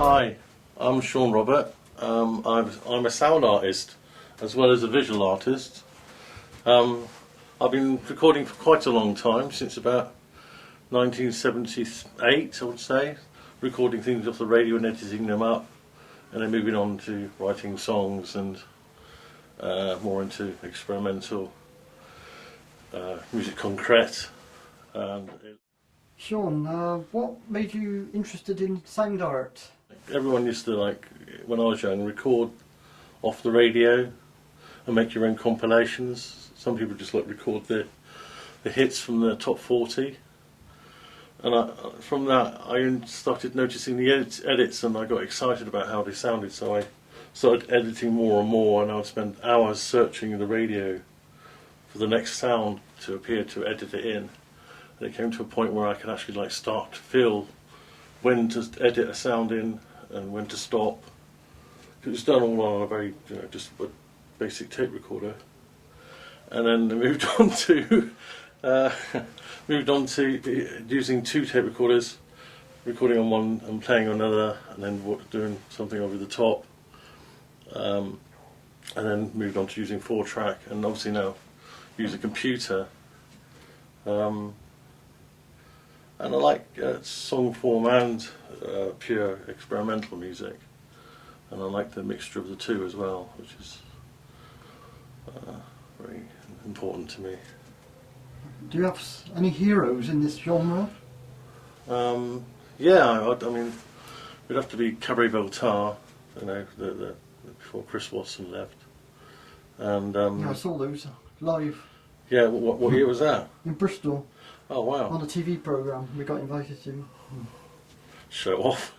Hi, I'm Shaun Robert. I'm a sound artist as well as a visual artist. I've been recording for quite a long time, since about 1978 I would say, recording things off the radio and editing them up, and then moving on to writing songs and more into experimental music concrete. Shaun, what made you interested in sound art? Everyone used to, like, when I was young, record off the radio and make your own compilations. Some people just like record the hits from the top 40, and from that I started noticing the edits, and I got excited about how they sounded, so I started editing more and more, and I would spend hours searching the radio for the next sound to appear to edit it in. And it came to a point where I could actually, like, start to feel when to edit a sound in and when to stop. It was done all on a very, just a basic tape recorder, and then moved on to using two tape recorders, recording on one and playing on another, and then doing something over the top, and then moved on to using 4-track, and obviously now use a computer. And I like song form and pure experimental music, and I like the mixture of the two as well, which is very important to me. Do you have any heroes in this genre? Yeah, I mean, it'd have to be Cabaret Voltaire, before Chris Watson left. And Yeah, I saw those live. Yeah, what year was that? In Bristol. Oh wow! On a TV programme we got invited to. Show off.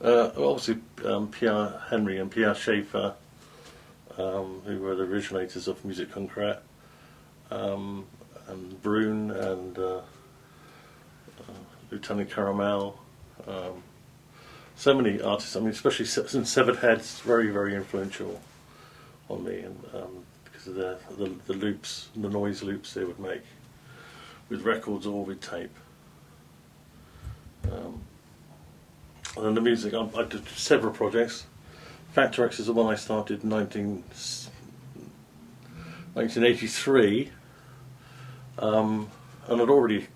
Obviously, Pierre Henry and Pierre Schaeffer, who were the originators of music concrete, and Brune and Lieutenant Caramel. So many artists. I mean, especially since Severed Heads, very, very influential on me, and because of the loops, the noise loops they would make with records or with tape. And then the music, I did several projects. Factor X is the one I started in 1983, and I'd already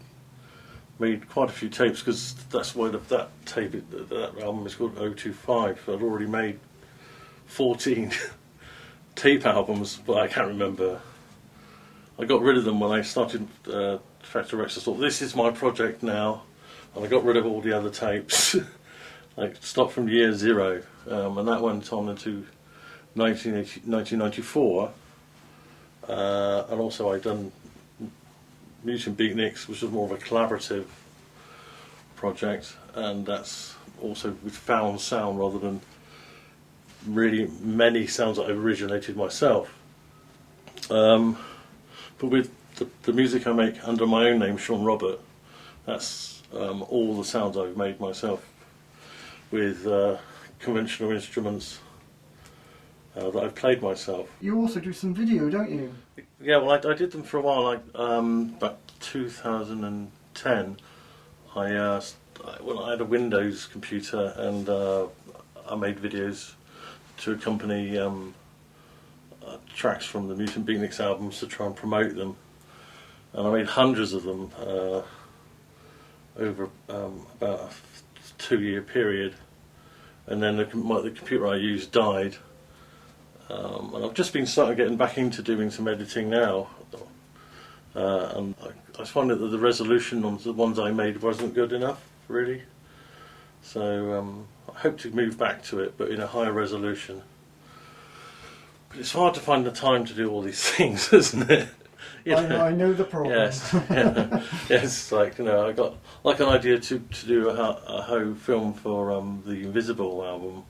made quite a few tapes, because that's why that album is called 025. So I'd already made 14 tape albums, but I can't remember. I got rid of them when I started Factor X. I thought, this is my project now, and I got rid of all the other tapes. Like, stopped from year 0, and that went on into 1994, and also I'd done Mutant Beatniks, which was more of a collaborative project, and that's also with found sound rather than really many sounds that I originated myself. But with the music I make under my own name, Shaun Robert, that's all the sounds I've made myself with conventional instruments that I've played myself. You also do some video, don't you? Yeah, well, I did them for a while. Like about 2010, I had a Windows computer, and I made videos to accompany tracks from the Mutant Beatniks albums to try and promote them, and I made hundreds of them over about a 2-year period, and then the computer I used died. And I've just been starting getting back into doing some editing now, and I find that the resolution on the ones I made wasn't good enough, really. So I hope to move back to it, but in a higher resolution. But it's hard to find the time to do all these things, isn't it? You know? I know the problem. Yes, yeah. Yes. Like, you know, I got like an idea to do a Ho film for the Invisible album,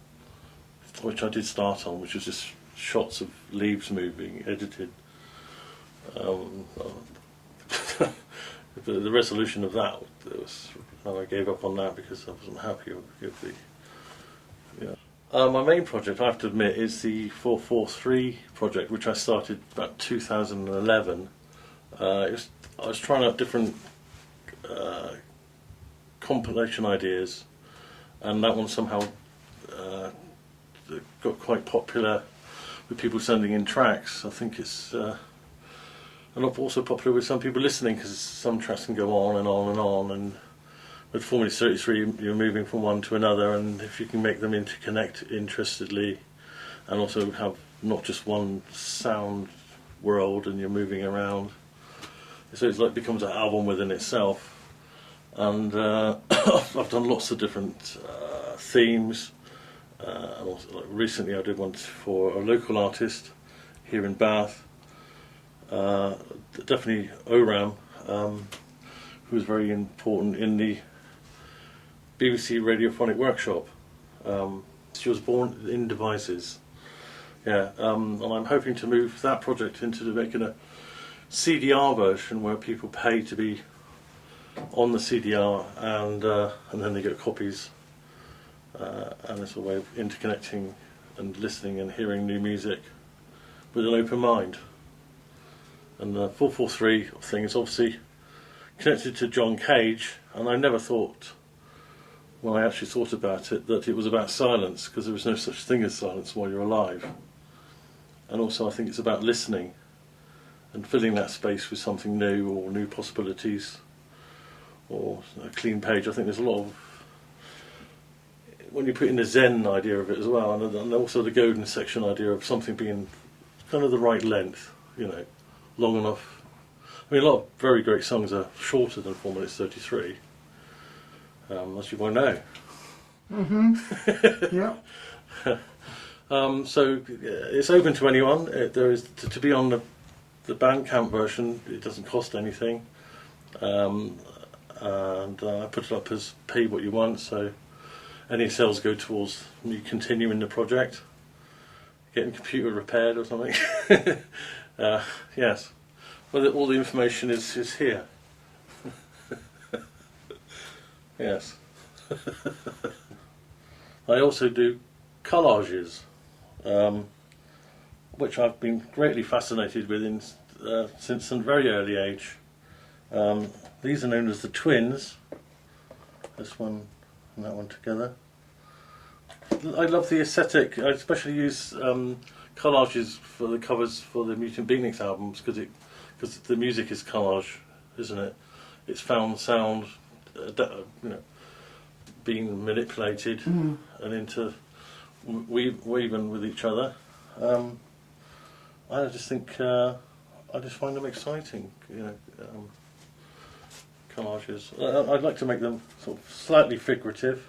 which I did start on, which was just shots of leaves moving, edited. The resolution of that was, I gave up on that because I wasn't happy with the. Yeah. My main project, I have to admit, is the 443 project, which I started about 2011. I was trying out different compilation ideas, and that one somehow got quite popular with people sending in tracks. I think it's and also popular with some people listening, because some tracks can go on and on and on, and with Formula 33 you're moving from one to another, and if you can make them interconnect interestedly and also have not just one sound world and you're moving around, so it's like becomes an album within itself. And I've done lots of different themes, and also, like, recently I did one for a local artist here in Bath, definitely Oram, who was very important in the BBC Radiophonic Workshop. She was born in Devices, yeah, and I'm hoping to move that project into making a CDR version where people pay to be on the CDR, and then they get copies, and it's a way of interconnecting and listening and hearing new music with an open mind. And the 443 thing is obviously connected to John Cage, and I never thought, when I actually thought about it, that it was about silence, because there was no such thing as silence while you're alive. And also I think it's about listening and filling that space with something new, or new possibilities, or a clean page. I think there's a lot of, when you put in the Zen idea of it as well, and also the Godin section idea of something being kind of the right length, you know, long enough. I mean, a lot of very great songs are shorter than 4 minutes 33, as you well know. Mm-hmm. Yeah. So it's open to anyone. There is to be on the Bandcamp version. It doesn't cost anything, and I put it up as pay what you want. So any sales go towards me continuing the project, getting the computer repaired or something. Yes, well, all the information is here. Yes. I also do collages, which I've been greatly fascinated with since a very early age. These are known as the twins. This one and that one together. I love the aesthetic. I especially use collages for the covers for the Mutant Beatniks albums, because the music is collage, isn't it? It's found sound, being manipulated and into weaving with each other. I just think I just find them exciting, collages. I'd like to make them sort of slightly figurative,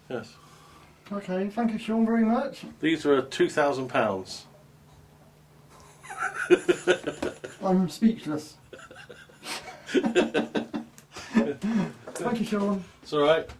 Yes. Okay, thank you, Shaun, very much. These are £2,000. I'm speechless. Thank you, Shaun. It's all right.